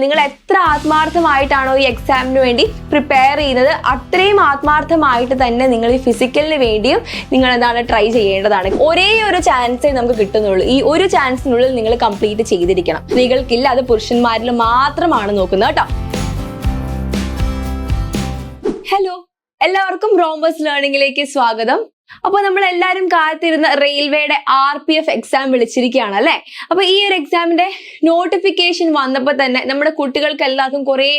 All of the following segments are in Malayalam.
നിങ്ങൾ എത്ര ആത്മാർത്ഥമായിട്ടാണോ ഈ എക്സാമിന് വേണ്ടി പ്രിപ്പയർ ചെയ്യുന്നത് അത്രയും ആത്മാർത്ഥമായിട്ട് തന്നെ നിങ്ങൾ ഈ ഫിസിക്കലിന് വേണ്ടിയും നിങ്ങൾ എന്താണ് ട്രൈ ചെയ്യേണ്ടതാണ്. ഒരേ ഒരു ചാൻസേ നമുക്ക് കിട്ടുന്നുള്ളൂ. ഈ ഒരു ചാൻസിനുള്ളിൽ നിങ്ങൾ കംപ്ലീറ്റ് ചെയ്തിരിക്കണം. സ്ത്രീകൾക്കില്ല, അത് പുരുഷന്മാരിൽ മാത്രമാണ് നോക്കുന്നത് കേട്ടോ. ഹലോ, എല്ലാവർക്കും റോംബസ് ലേണിംഗിലേക്ക് സ്വാഗതം. അപ്പൊ നമ്മൾ എല്ലാവരും കാത്തിരുന്ന റെയിൽവേയുടെ RPF എക്സാം വിളിച്ചിരിക്കുകയാണ് അല്ലെ. അപ്പൊ ഈ ഒരു എക്സാമിന്റെ നോട്ടിഫിക്കേഷൻ വന്നപ്പോ തന്നെ നമ്മുടെ കുട്ടികൾക്ക് എല്ലാവർക്കും കുറേ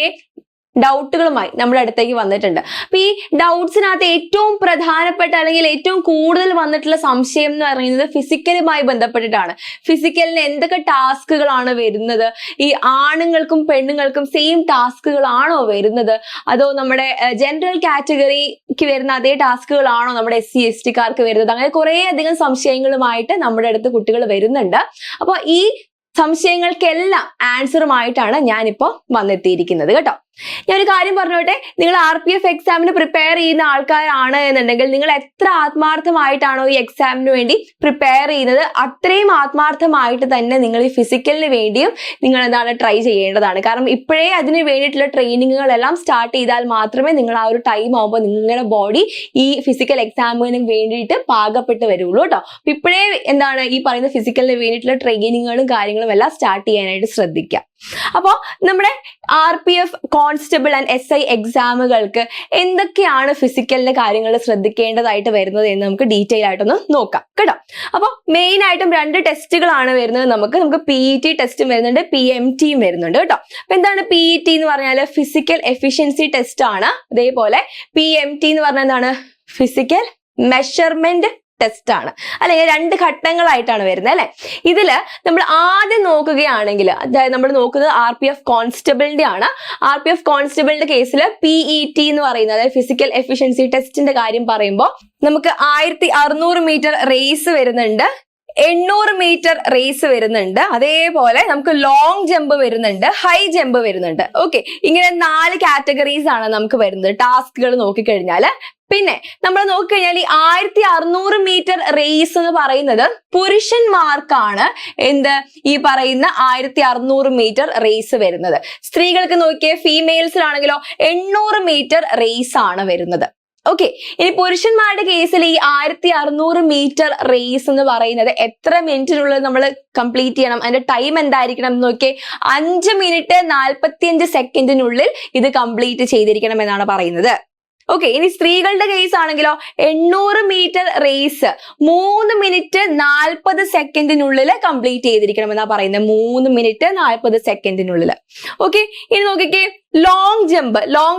ഡൗട്ടുകളുമായി നമ്മുടെ അടുത്തേക്ക് വന്നിട്ടുണ്ട്. അപ്പൊ ഈ ഡൗട്ട്സിനകത്ത് ഏറ്റവും പ്രധാനപ്പെട്ട അല്ലെങ്കിൽ ഏറ്റവും കൂടുതൽ വന്നിട്ടുള്ള സംശയം എന്ന് പറയുന്നത് ഫിസിക്കലുമായി ബന്ധപ്പെട്ടിട്ടാണ്. ഫിസിക്കലിന് എന്തൊക്കെ ടാസ്കുകളാണ് വരുന്നത്, ഈ ആണുങ്ങൾക്കും പെണ്ണുങ്ങൾക്കും സെയിം ടാസ്കുകളാണോ വരുന്നത്, അതോ നമ്മുടെ ജനറൽ കാറ്റഗറിക്ക് വരുന്ന അതേ ടാസ്കുകളാണോ നമ്മുടെ SC ST കാർക്ക് വരുന്നത്, അങ്ങനെ കുറേ അധികം സംശയങ്ങളുമായിട്ട് നമ്മുടെ അടുത്ത് കുട്ടികൾ വരുന്നുണ്ട്. അപ്പൊ ഈ സംശയങ്ങൾക്കെല്ലാം ആൻസറുമായിട്ടാണ് ഞാനിപ്പോ വന്നെത്തിയിരിക്കുന്നത് കേട്ടോ. ഞാനൊരു കാര്യം പറഞ്ഞോട്ടെ, നിങ്ങൾ RPF എക്സാമിന് പ്രിപ്പയർ ചെയ്യുന്ന ആൾക്കാരാണ് എന്നുണ്ടെങ്കിൽ നിങ്ങൾ എത്ര ആത്മാർത്ഥമായിട്ടാണോ ഈ എക്സാമിന് വേണ്ടി പ്രിപ്പയർ ചെയ്യുന്നത് അത്രയും ആത്മാർത്ഥമായിട്ട് തന്നെ നിങ്ങൾ ഈ ഫിസിക്കലിന് വേണ്ടിയും നിങ്ങൾ എന്താണ് ട്രൈ ചെയ്യേണ്ടതാണ്. കാരണം ഇപ്പോഴേ അതിന് വേണ്ടിയിട്ടുള്ള ട്രെയിനിങ്ങുകളെല്ലാം സ്റ്റാർട്ട് ചെയ്താൽ മാത്രമേ നിങ്ങൾ ആ ഒരു ടൈം ആകുമ്പോൾ നിങ്ങളുടെ ബോഡി ഈ ഫിസിക്കൽ എക്സാമിന് വേണ്ടിയിട്ട് പാകപ്പെട്ട് വരുള്ളൂ കേട്ടോ. അപ്പൊ ഇപ്പോഴേ എന്താണ് ഈ പറയുന്ന ഫിസിക്കലിന് വേണ്ടിയിട്ടുള്ള ട്രെയിനിങ്ങുകളും കാര്യങ്ങളും എല്ലാം സ്റ്റാർട്ട് ചെയ്യാനായിട്ട് ശ്രദ്ധിക്കുക. അപ്പോൾ നമ്മുടെ RPF കോൺസ്റ്റബിൾ ആൻഡ് SI എക്സാമുകൾക്ക് എന്തൊക്കെയാണ് ഫിസിക്കലിന്റെ കാര്യങ്ങൾ ശ്രദ്ധിക്കേണ്ടതായിട്ട് വരുന്നത് എന്ന് നമുക്ക് ഡീറ്റെയിൽ ആയിട്ടൊന്ന് നോക്കാം കേട്ടോ. അപ്പോൾ മെയിൻ ആയിട്ടും 2 ടെസ്റ്റുകളാണ് വരുന്നത്. നമുക്ക് PET ടെസ്റ്റും വരുന്നുണ്ട്, PMTയും വരുന്നുണ്ട് കേട്ടോ. അപ്പൊ എന്താണ് PET എന്ന് പറഞ്ഞാൽ ഫിസിക്കൽ എഫിഷ്യൻസി ടെസ്റ്റ് ആണ്. അതേപോലെ PMT എന്ന് പറഞ്ഞാൽ എന്താണ്, ഫിസിക്കൽ മെഷർമെന്റ് ടെസ്റ്റ് ആണ്. അല്ലെങ്കിൽ 2 ഘട്ടങ്ങളായിട്ടാണ് വരുന്നത് അല്ലെ. ഇതില് നമ്മൾ ആദ്യം നോക്കുകയാണെങ്കിൽ, അതായത് നമ്മൾ നോക്കുന്നത് RPF കോൺസ്റ്റബിളിന്റെ ആണ്. RPF കോൺസ്റ്റബിളിന്റെ കേസിൽ PET എന്ന് പറയുന്നത്, അതായത് ഫിസിക്കൽ എഫിഷ്യൻസി ടെസ്റ്റിന്റെ കാര്യം പറയുമ്പോൾ നമുക്ക് 1600 മീറ്റർ റേസ് വരുന്നുണ്ട്, 800 മീറ്റർ റേസ് വരുന്നുണ്ട്, അതേപോലെ നമുക്ക് ലോങ് ജമ്പ് വരുന്നുണ്ട്, ഹൈ ജമ്പ് വരുന്നുണ്ട്. ഓക്കെ, ഇങ്ങനെ 4 കാറ്റഗറീസ് ആണ് നമുക്ക് വരുന്നത് ടാസ്കുകൾ നോക്കിക്കഴിഞ്ഞാൽ. പിന്നെ നമ്മൾ നോക്കിക്കഴിഞ്ഞാൽ ഈ 1600 മീറ്റർ റേസ് എന്ന് പറയുന്നത് പുരുഷന്മാർക്കാണ് ഈ പറയുന്ന 1600 മീറ്റർ റേസ് വരുന്നത്. സ്ത്രീകൾക്ക് നോക്കിയേ, ഫീമെയിൽസിലാണെങ്കിലോ 800 മീറ്റർ റേസ് ആണ് വരുന്നത്. ഓക്കെ, ഇനി പുരുഷന്മാരുടെ കേസിൽ ഈ 1600 മീറ്റർ റേസ് എന്ന് പറയുന്നത് എത്ര മിനിറ്റിനുള്ളിൽ നമ്മൾ കംപ്ലീറ്റ് ചെയ്യണം, അതിന്റെ ടൈം എന്തായിരിക്കണം എന്ന് നോക്കിയേ, 5 മിനിറ്റ് 45 സെക്കൻഡിനുള്ളിൽ ഇത് കംപ്ലീറ്റ് ചെയ്തിരിക്കണം എന്നാണ് പറയുന്നത്. ഓക്കെ, ഇനി സ്ത്രീകളുടെ കേസ് ആണെങ്കിലോ 800 മീറ്റർ റേസ് 3 മിനിറ്റ് 40 സെക്കൻഡിനുള്ളിൽ കംപ്ലീറ്റ് ചെയ്തിരിക്കണം എന്നാ പറയുന്നത്. 3 മിനിറ്റ് 40 സെക്കൻഡിനുള്ളിൽ. ഓക്കെ, ഇനി നോക്കിക്കേ, ലോങ്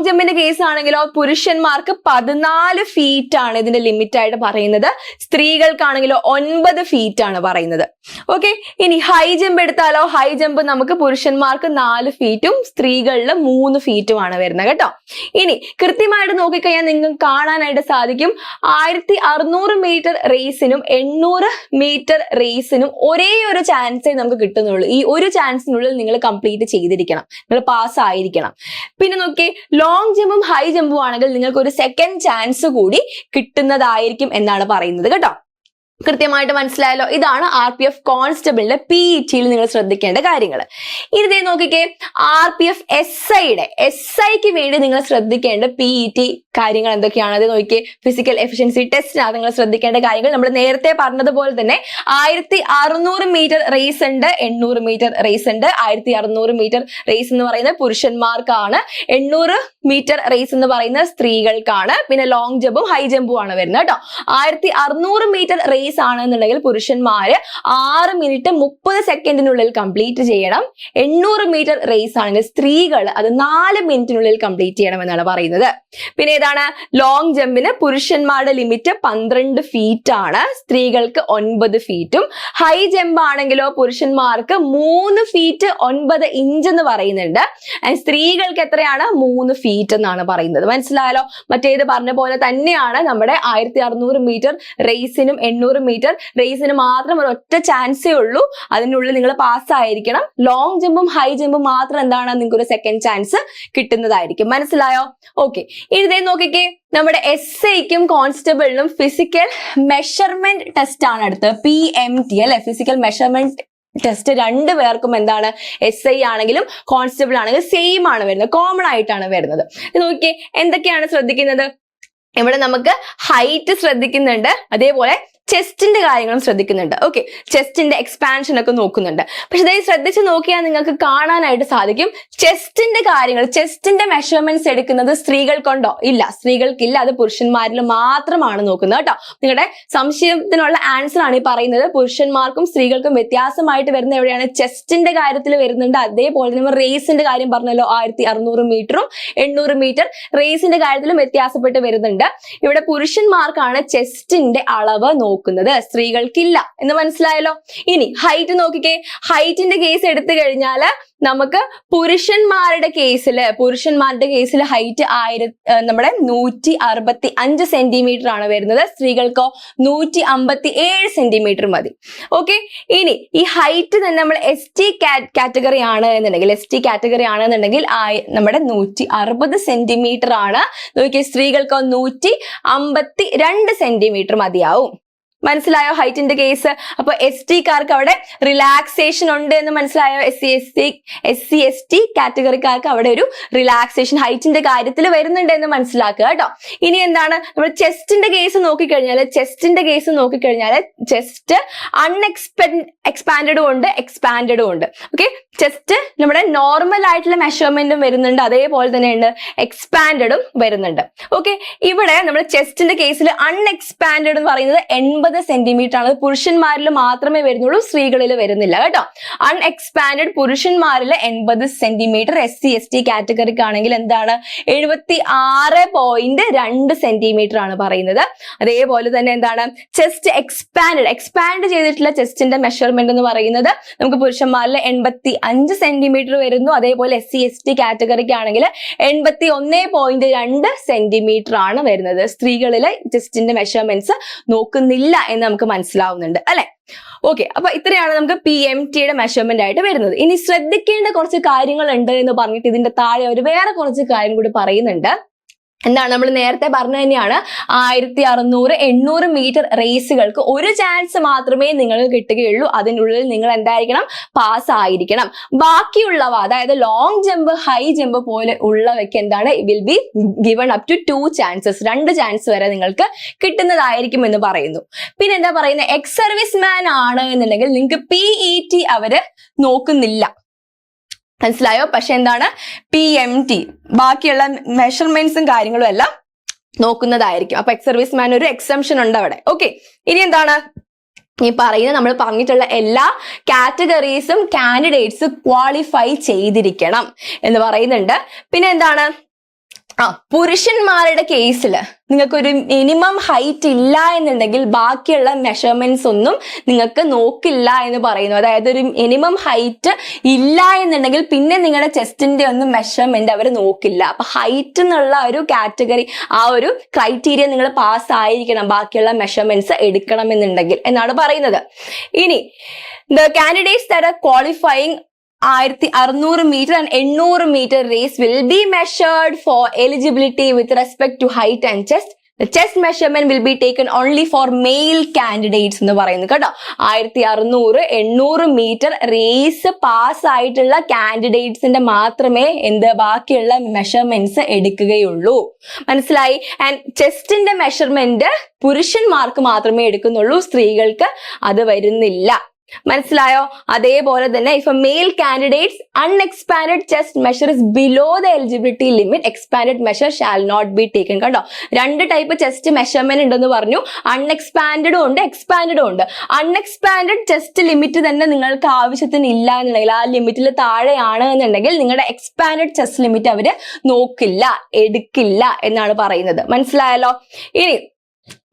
ജമ്പിന്റെ കേസ് ആണെങ്കിലോ പുരുഷന്മാർക്ക് 14 ഫീറ്റ് ആണ് ഇതിന്റെ ലിമിറ്റ് ആയിട്ട് പറയുന്നത്, സ്ത്രീകൾക്കാണെങ്കിലോ 9 ഫീറ്റ് ആണ് പറയുന്നത്. ഓക്കെ, ഇനി ഹൈ ജമ്പ് എടുത്താലോ, ഹൈ ജമ്പ് നമുക്ക് പുരുഷന്മാർക്ക് 4 ഫീറ്റും സ്ത്രീകളിൽ 3 ഫീറ്റും ആണ് വരുന്നത് കേട്ടോ. ഇനി കൃത്യമായിട്ട് നോക്കിക്കഴിഞ്ഞാൽ നിങ്ങൾക്ക് കാണാനായിട്ട് സാധിക്കും, 1600 മീറ്റർ റേസിനും 800 മീറ്റർ റേസിനും ഒരേ ഒരു ചാൻസേ നമുക്ക് കിട്ടുന്നുള്ളൂ. ഈ ഒരു ചാൻസിനുള്ളിൽ നിങ്ങൾ കംപ്ലീറ്റ് ചെയ്തിരിക്കണം, നിങ്ങൾ പാസ് ആയിരിക്കണം. പിന്നെ നോക്കിയേ, ലോങ് ജമ്പും ഹൈ ജമ്പും ആണെങ്കിൽ നിങ്ങൾക്ക് ഒരു സെക്കൻഡ് ചാൻസ് കൂടി കിട്ടുന്നതായിരിക്കും എന്നാണ് പറയുന്നത് കേട്ടോ. കൃത്യമായിട്ട് മനസ്സിലായല്ലോ. ഇതാണ് RPF കോൺസ്റ്റബിളിന്റെ PETയിൽ നിങ്ങൾ ശ്രദ്ധിക്കേണ്ട കാര്യങ്ങൾ. ഇതേ നോക്കിക്കേ, RPF SIക്ക് വേണ്ടി നിങ്ങൾ ശ്രദ്ധിക്കേണ്ട PET കാര്യങ്ങൾ എന്തൊക്കെയാണ് അത് നോക്കിയേ. ഫിസിക്കൽ എഫിഷ്യൻസി ടെസ്റ്റിനാണ് നിങ്ങൾ ശ്രദ്ധിക്കേണ്ട കാര്യങ്ങൾ. നമ്മൾ നേരത്തെ പറഞ്ഞതുപോലെ തന്നെ 1600 മീറ്റർ റേസ് ഉണ്ട്, 800 മീറ്റർ റേസ് ഉണ്ട്. 1600 മീറ്റർ റേസ് എന്ന് പറയുന്നത് പുരുഷന്മാർക്കാണ്, 800 മീറ്റർ റേസ് എന്ന് പറയുന്നത് സ്ത്രീകൾക്കാണ്. പിന്നെ ലോങ് ജമ്പും ഹൈ ജമ്പും ആണ് വരുന്നത് കേട്ടോ. 1600 മീറ്റർ റേസ് ആണെന്നുണ്ടെങ്കിൽ പുരുഷന്മാര് 6 മിനിറ്റ് 30 സെക്കൻഡിനുള്ളിൽ കംപ്ലീറ്റ് ചെയ്യണം. 800 മീറ്റർ റേസ് ആണെങ്കിൽ സ്ത്രീകൾ അത് 4 മിനിറ്റിനുള്ളിൽ കംപ്ലീറ്റ് ചെയ്യണം എന്നാണ് പറയുന്നത്. പിന്നെ ഏതാണ്, ലോങ് ജമ്പിന് പുരുഷന്മാരുടെ ലിമിറ്റ് 12 ഫീറ്റ് ആണ്, സ്ത്രീകൾക്ക് 9 ഫീറ്റും. ഹൈ ജമ്പ് ആണെങ്കിലോ പുരുഷന്മാർക്ക് 3 ഫീറ്റ് 9 ഇഞ്ച് എന്ന് പറയുന്നുണ്ട്, സ്ത്രീകൾക്ക് എത്രയാണ്, 3 ഫീറ്റ് എന്നാണ് പറയുന്നത്. മനസ്സിലായാലോ. മറ്റേത് പറഞ്ഞ പോലെ തന്നെയാണ് നമ്മുടെ 1600 മീറ്റർ റേസിനും 800 മീറ്റർ റേസിന് മാത്രം ഒരൊറ്റ ചാൻസേ ഉള്ളൂ, അതിനുള്ളിൽ നിങ്ങൾ പാസ്സായിരിക്കണം. ലോങ് ജമ്പും ഹൈ ജമ്പും മാത്രം എന്താണ് നിങ്ങൾക്ക് ഒരു സെക്കൻഡ് ചാൻസ് കിട്ടുന്നതായിരിക്കും. മനസ്സിലായോ. ഓക്കെ, ഇതേ നോക്കിക്കേ, നമ്മുടെ SIക്കും കോൺസ്റ്റബിളിനും ഫിസിക്കൽ മെഷർമെന്റ് ടെസ്റ്റ് ആണ് അടുത്ത്, PMT അല്ലെ, ഫിസിക്കൽ മെഷർമെന്റ് ടെസ്റ്റ് രണ്ടു പേർക്കും എന്താണ് SI ആണെങ്കിലും കോൺസ്റ്റബിൾ ആണെങ്കിലും സെയിം ആണ് വരുന്നത്, കോമൺ ആയിട്ടാണ് വരുന്നത്. നോക്കിയേ എന്തൊക്കെയാണ് ശ്രദ്ധിക്കുന്നത്. ഇവിടെ നമുക്ക് ഹൈറ്റ് ശ്രദ്ധിക്കുന്നുണ്ട്, അതേപോലെ ചെസ്റ്റിന്റെ കാര്യങ്ങളും ശ്രദ്ധിക്കുന്നുണ്ട്. ഓക്കെ, ചെസ്റ്റിന്റെ എക്സ്പാൻഷൻ ഒക്കെ നോക്കുന്നുണ്ട്. പക്ഷെ ഇതായി ശ്രദ്ധിച്ച് നോക്കിയാൽ നിങ്ങൾക്ക് കാണാനായിട്ട് സാധിക്കും ചെസ്റ്റിന്റെ കാര്യങ്ങൾ, ചെസ്റ്റിന്റെ മെഷർമെന്റ്സ് എടുക്കുന്നത് സ്ത്രീകൾക്കുണ്ടോ? ഇല്ല, സ്ത്രീകൾക്കില്ല. അത് പുരുഷന്മാരിൽ മാത്രമാണ് നോക്കുന്നത് കേട്ടോ. നിങ്ങളുടെ സംശയത്തിനുള്ള ആൻസർ ആണ് ഈ പറയുന്നത്. പുരുഷന്മാർക്കും സ്ത്രീകൾക്കും വ്യത്യാസമായിട്ട് വരുന്ന എവിടെയാണ്? ചെസ്റ്റിന്റെ കാര്യത്തിൽ വരുന്നുണ്ട്. അതേപോലെ നമ്മൾ റേസിന്റെ കാര്യം പറഞ്ഞല്ലോ, 1600 മീറ്ററും 800 മീറ്റർ റേസിന്റെ കാര്യത്തിലും വ്യത്യാസപ്പെട്ട് വരുന്നുണ്ട്. ഇവിടെ പുരുഷന്മാർക്കാണ് ചെസ്റ്റിന്റെ അളവ് നോക്കുന്നത്, സ്ത്രീകൾക്കില്ല എന്ന് മനസ്സിലായല്ലോ. ഇനി ഹൈറ്റ് നോക്കിക്കേ. ഹൈറ്റിന്റെ കേസ് എടുത്തു കഴിഞ്ഞാൽ നമുക്ക് പുരുഷന്മാരുടെ കേസിൽ ഹൈറ്റ് നമ്മുടെ 165 സെന്റിമീറ്റർ ആണ് വരുന്നത്. സ്ത്രീകൾക്കോ 157 സെന്റിമീറ്റർ മതി. ഓക്കെ, ഇനി ഈ ഹൈറ്റ് തന്നെ നമ്മൾ ST കാറ്റഗറി ആണ് എന്നുണ്ടെങ്കിൽ നമ്മുടെ 160 സെന്റിമീറ്റർ ആണ്. നോക്കിയേ, സ്ത്രീകൾക്കോ 152 സെന്റിമീറ്റർ മതിയാവും. മനസ്സിലായോ ഹൈറ്റിന്റെ കേസ്? അപ്പൊ ST കാർക്ക് അവിടെ റിലാക്സേഷൻ ഉണ്ട് എന്ന് മനസ്സിലായോ? SC ST കാറ്റഗറിക്കാർക്ക് അവിടെ ഒരു റിലാക്സേഷൻ ഹൈറ്റിന്റെ കാര്യത്തിൽ വരുന്നുണ്ട് എന്ന് മനസ്സിലാക്കുക കേട്ടോ. ഇനി എന്താണ് നമ്മൾ ചെസ്റ്റിന്റെ കേസ് നോക്കിക്കഴിഞ്ഞാൽ ചെസ്റ്റ് എക്സ്പാൻഡഡും ഉണ്ട്, എക്സ്പാൻഡഡും ഉണ്ട്. ഓക്കെ, ചെസ്റ്റ് നമ്മുടെ നോർമൽ ആയിട്ടുള്ള മെഷർമെന്റും വരുന്നുണ്ട്, അതേപോലെ തന്നെ ഉണ്ട് എക്സ്പാൻഡഡും വരുന്നുണ്ട്. ഓക്കെ, ഇവിടെ നമ്മൾ ചെസ്റ്റിന്റെ കേസിൽ അൺഎക്സ്പാൻഡഡ് എന്ന് പറയുന്നത് 80 സെന്റിമീറ്റർ ആണ്. പുരുഷന്മാരിൽ മാത്രമേ വരുന്നുള്ളൂ, സ്ത്രീകളിൽ വരുന്നില്ല കേട്ടോ. അൺഎക്സ്പാൻഡഡ് പുരുഷന്മാരിൽ 80 സെന്റിമീറ്റർ, SC ST കാറ്റഗറിക്ക് ആണെങ്കിൽ എന്താണ് 76.2 സെന്റിമീറ്റർ ആണ് പറയുന്നത്. അതേപോലെ തന്നെ എന്താണ് ചെസ്റ്റ് എക്സ്പാൻഡ് ചെയ്തിട്ടുള്ള ചെസ്റ്റിന്റെ മെഷർമെന്റ് എന്ന് പറയുന്നത് നമുക്ക് പുരുഷന്മാരിൽ 85 സെന്റിമീറ്റർ വരുന്നു. അതേപോലെ SC ST കാറ്റഗറിക്ക് ആണെങ്കിൽ 81.2 സെന്റിമീറ്റർ ആണ് വരുന്നത്. സ്ത്രീകളിലെ ചെസ്റ്റിന്റെ മെഷർമെന്റ്സ് നോക്കുന്നില്ല എന്ന് നമുക്ക് മനസ്സിലാവുന്നുണ്ട് അല്ലെ. ഓക്കെ, അപ്പൊ ഇത്രയാണ് നമുക്ക് PMTയുടെ മെഷർമെന്റ് ആയിട്ട് വരുന്നത്. ഇനി ശ്രദ്ധിക്കേണ്ട കുറച്ച് കാര്യങ്ങൾ ഉണ്ട് എന്ന് പറഞ്ഞിട്ട് ഇതിന്റെ താഴെ ഒരു വേറെ കുറച്ച് കാര്യം കൂടി പറയുന്നുണ്ട്. എന്താണ് നമ്മൾ നേരത്തെ പറഞ്ഞു തന്നെയാണ്, 1600 800 മീറ്റർ റേസുകൾക്ക് ഒരു ചാൻസ് മാത്രമേ നിങ്ങൾക്ക് കിട്ടുകയുള്ളൂ. അതിനുള്ളിൽ നിങ്ങൾ എന്തായിരിക്കണം? പാസ് ആയിരിക്കണം. ബാക്കിയുള്ളവ അതായത് ലോങ് ജമ്പ്, ഹൈ ജമ്പ് പോലെ ഉള്ളവയ്ക്ക് എന്താണ് will be given up to 2 chances, 2 chance വരെ നിങ്ങൾക്ക് കിട്ടുന്നതായിരിക്കും എന്ന് പറയുന്നു. പിന്നെ എന്താ പറയുന്നത്, എക്സ് സർവീസ് മാൻ ആണ് എന്നുണ്ടെങ്കിൽ നിങ്ങൾക്ക് PET അവര് നോക്കുന്നില്ല, മനസ്സിലായോ? പക്ഷെ എന്താണ് PMT ബാക്കിയുള്ള മെഷർമെന്റ്സും കാര്യങ്ങളും എല്ലാം നോക്കുന്നതായിരിക്കും. അപ്പൊ എക്സ് സർവീസ് മാൻ ഒരു എക്സംഷൻ ഉണ്ട് അവിടെ. ഓക്കെ, ഇനി എന്താണ് ഈ പറയുന്നത്, നമ്മൾ പറഞ്ഞിട്ടുള്ള എല്ലാ കാറ്റഗറീസും കാൻഡിഡേറ്റ്സ് ക്വാളിഫൈ ചെയ്തിരിക്കണം എന്ന് പറയുന്നുണ്ട്. പിന്നെ എന്താണ്, പുരുഷന്മാരുടെ കേസിൽ നിങ്ങൾക്കൊരു മിനിമം ഹൈറ്റ് ഇല്ല എന്നുണ്ടെങ്കിൽ ബാക്കിയുള്ള മെഷർമെന്റ്സ് ഒന്നും നിങ്ങൾക്ക് നോക്കില്ല എന്ന് പറയുന്നു. അതായത് ഒരു മിനിമം ഹൈറ്റ് ഇല്ല എന്നുണ്ടെങ്കിൽ പിന്നെ നിങ്ങളുടെ ചെസ്റ്റിന്റെ ഒന്നും മെഷർമെന്റ് അവർ നോക്കില്ല. അപ്പൊ ഹൈറ്റ് എന്നുള്ള ഒരു കാറ്റഗറി, ആ ഒരു ക്രൈറ്റീരിയ നിങ്ങൾ പാസ് ആയിരിക്കണം ബാക്കിയുള്ള മെഷർമെന്റ്സ് എടുക്കണം എന്നുണ്ടെങ്കിൽ എന്നാണ് പറയുന്നത്. ഇനി the candidates that are qualifying 1600 meter and 800 meter race will be measured for eligibility with respect to height and chest. The chest measurement will be taken only for male candidates എന്ന് പറയുന്നു കേട്ടോ. 1600 800 മീറ്റർ റേസ് പാസ് ആയിട്ടുള്ള കാൻഡിഡേറ്റ്സിന്റെ മാത്രമേ ബാക്കിയുള്ള മെഷർമെന്റ്സ് എടുക്കുകയുള്ളൂ. മനസ്സിലായി? ആൻഡ് ചെസ്റ്റിന്റെ മെഷർമെന്റ് പുരുഷന്മാർക്ക് മാത്രമേ എടുക്കുന്നുള്ളൂ, സ്ത്രീകൾക്ക് അത് വരുന്നില്ല. മനസ്സിലായോ? അതേപോലെ തന്നെ if a male candidate's unexpanded chest measure is below the eligibility limit, expanded measure shall not be taken. കണ്ടോ, 2 ടൈപ്പ് ചെസ്റ്റ് മെഷർമെന്റ് ഉണ്ടെന്ന് പറഞ്ഞു. അൺഎക്സ്പാൻഡഡും ഉണ്ട്, എക്സ്പാൻഡഡും ഉണ്ട്. അൺഎക്സ്പാൻഡഡ് ചെസ്റ്റ് ലിമിറ്റ് തന്നെ നിങ്ങൾക്ക് ആവശ്യത്തിന് ഇല്ല എന്നുണ്ടെങ്കിൽ, ആ ലിമിറ്റിൽ താഴെയാണ് എന്നുണ്ടെങ്കിൽ നിങ്ങളുടെ എക്സ്പാൻഡഡ് ചെസ്റ്റ് ലിമിറ്റ് അവര് നോക്കില്ല, എടുക്കില്ല എന്നാണ് പറയുന്നത്. മനസ്സിലായല്ലോ? ഇനി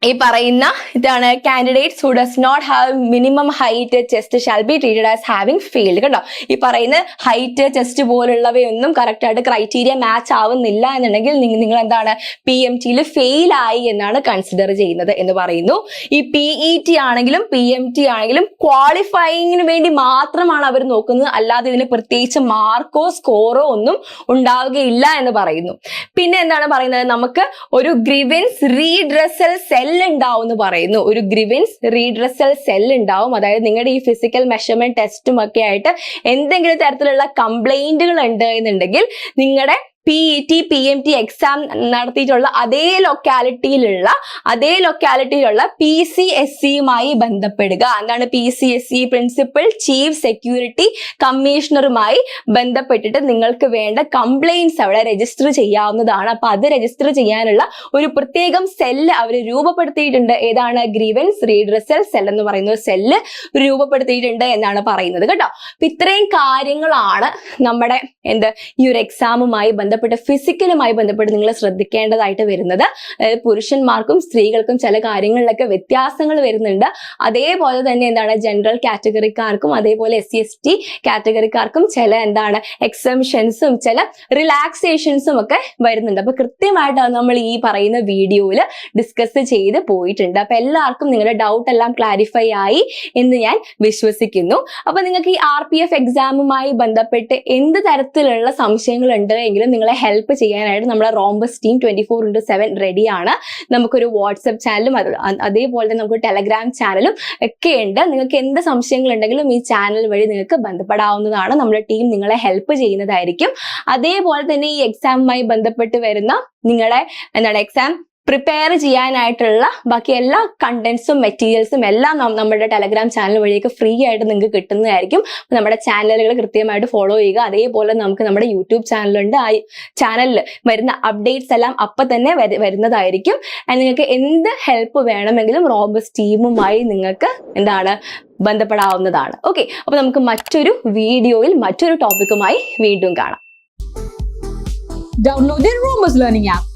ഈ പറയുന്ന ഇതാണ് candidates who does not have minimum height chest shall be treated as having failed. കേട്ടോ, ഈ പറയുന്ന ഹൈറ്റ് ചെസ്റ്റ് പോലുള്ളവയൊന്നും കറക്റ്റ് ആയിട്ട് ക്രൈറ്റീരിയ മാച്ച് ആവുന്നില്ല എന്നുണ്ടെങ്കിൽ നിങ്ങൾ എന്താണ് PMTയിൽ ഫെയിൽ ആയി എന്നാണ് കൺസിഡർ ചെയ്യുന്നത് എന്ന് പറയുന്നു. ഈ PET ആണെങ്കിലും PMT ആണെങ്കിലും ക്വാളിഫയിങ്ങിന് വേണ്ടി മാത്രമാണ് അവർ നോക്കുന്നത്, അല്ലാതെ ഇതിന് പ്രത്യേകിച്ച് മാർക്കോ സ്കോറോ ഒന്നും ഉണ്ടാവുകയില്ല എന്ന് പറയുന്നു. പിന്നെ എന്താണ് പറയുന്നത്, നമുക്ക് ഒരു ഗ്രീവൻസ് റീഡ്രസൽ സെൽ സെൽ ഉണ്ടാവും എന്ന് പറയുന്നു. ഒരു ഗ്രീവൻസ് റീഡ്രസൽ സെൽ ഉണ്ടാവും. അതായത് നിങ്ങളുടെ ഈ ഫിസിക്കൽ മെഷർമെന്റ് ടെസ്റ്റും ഒക്കെ ആയിട്ട് എന്തെങ്കിലും തരത്തിലുള്ള കംപ്ലൈന്റുകൾ ഉണ്ട് എന്നുണ്ടെങ്കിൽ നിങ്ങളുടെ PET PMT എക്സാം നടത്തിയിട്ടുള്ള അതേ ലൊക്കാലിറ്റിയിലുള്ള PCSCയുമായി ബന്ധപ്പെടുക. എന്താണ് PCSC? പ്രിൻസിപ്പൽ ചീഫ് സെക്യൂരിറ്റി കമ്മീഷണറുമായി ബന്ധപ്പെട്ടിട്ട് നിങ്ങൾക്ക് വേണ്ട കംപ്ലൈന്റ്സ് അവിടെ രജിസ്റ്റർ ചെയ്യാവുന്നതാണ്. അപ്പൊ അത് രജിസ്റ്റർ ചെയ്യാനുള്ള ഒരു പ്രത്യേകം സെല്ല് അവർ രൂപപ്പെടുത്തിയിട്ടുണ്ട്. ഏതാണ്? ഗ്രീവൻസ് റീഡ്രസൽ സെൽ എന്ന് പറയുന്ന സെല്ല് രൂപപ്പെടുത്തിയിട്ടുണ്ട് എന്നാണ് പറയുന്നത് കേട്ടോ. അപ്പൊ ഇത്രയും കാര്യങ്ങളാണ് നമ്മുടെ ഈ ഒരു എക്സാമുമായി ഫിസിക്കലുമായി ബന്ധപ്പെട്ട് നിങ്ങൾ ശ്രദ്ധിക്കേണ്ടതായിട്ട് വരുന്നത്. അതായത് പുരുഷന്മാർക്കും സ്ത്രീകൾക്കും ചില കാര്യങ്ങളിലൊക്കെ വ്യത്യാസങ്ങൾ വരുന്നുണ്ട്. അതേപോലെ തന്നെ ജനറൽ കാറ്റഗറിക്കാർക്കും അതേപോലെ SC/ST കാറ്റഗറിക്കാർക്കും ചില എക്സംഷൻസും ചില റിലാക്സേഷൻസും ഒക്കെ വരുന്നുണ്ട്. അപ്പൊ കൃത്യമായിട്ടാണ് നമ്മൾ ഈ പറയുന്ന വീഡിയോയിൽ ഡിസ്കസ് ചെയ്ത് പോയിട്ടുണ്ട്. അപ്പൊ എല്ലാവർക്കും നിങ്ങളുടെ ഡൗട്ട് എല്ലാം ക്ലാരിഫൈ ആയി എന്ന് ഞാൻ വിശ്വസിക്കുന്നു. അപ്പൊ നിങ്ങൾക്ക് ഈ RPF എക്സാമുമായി ബന്ധപ്പെട്ട് എന്ത് തരത്തിലുള്ള സംശയങ്ങൾ ഉണ്ട് എങ്കിലും നിങ്ങളെ ഹെൽപ്പ് ചെയ്യാനായിട്ട് നമ്മുടെ റോംബസ് ടീം 24/7 റെഡിയാണ്. നമുക്കൊരു വാട്സ്ആപ്പ് ചാനലും അതേപോലെ തന്നെ നമുക്ക് ടെലഗ്രാം ചാനലും ഒക്കെ ഉണ്ട്. നിങ്ങൾക്ക് എന്ത് സംശയങ്ങൾ ഉണ്ടെങ്കിലും ഈ ചാനൽ വഴി നിങ്ങൾക്ക് ബന്ധപ്പെടാവുന്നതാണ്. നമ്മുടെ ടീം നിങ്ങളെ ഹെൽപ്പ് ചെയ്യുന്നതായിരിക്കും. അതേപോലെ തന്നെ ഈ എക്സാമുമായി ബന്ധപ്പെട്ട് വരുന്ന നിങ്ങളെ എക്സാം പ്രിപ്പയർ ചെയ്യാനായിട്ടുള്ള ബാക്കി എല്ലാ കണ്ടന്റ്സും മെറ്റീരിയൽസും എല്ലാം നമ്മുടെ ടെലഗ്രാം ചാനൽ വഴിയൊക്കെ ഫ്രീ ആയിട്ട് നിങ്ങൾക്ക് കിട്ടുന്നതായിരിക്കും. നമ്മുടെ ചാനലുകൾ കൃത്യമായിട്ട് ഫോളോ ചെയ്യുക. അതേപോലെ നമുക്ക് നമ്മുടെ യൂട്യൂബ് ചാനലുണ്ട്. ആ ചാനലിൽ വരുന്ന അപ്ഡേറ്റ്സ് എല്ലാം അപ്പം തന്നെ വരുന്നതായിരിക്കും. നിങ്ങൾക്ക് എന്ത് ഹെൽപ്പ് വേണമെങ്കിലും റോംബസ് ടീമുമായി നിങ്ങൾക്ക് ബന്ധപ്പെടാവുന്നതാണ്. ഓക്കെ, അപ്പൊ നമുക്ക് മറ്റൊരു വീഡിയോയിൽ മറ്റൊരു ടോപ്പിക്കുമായി വീണ്ടും കാണാം. Download the Rhombus Learning app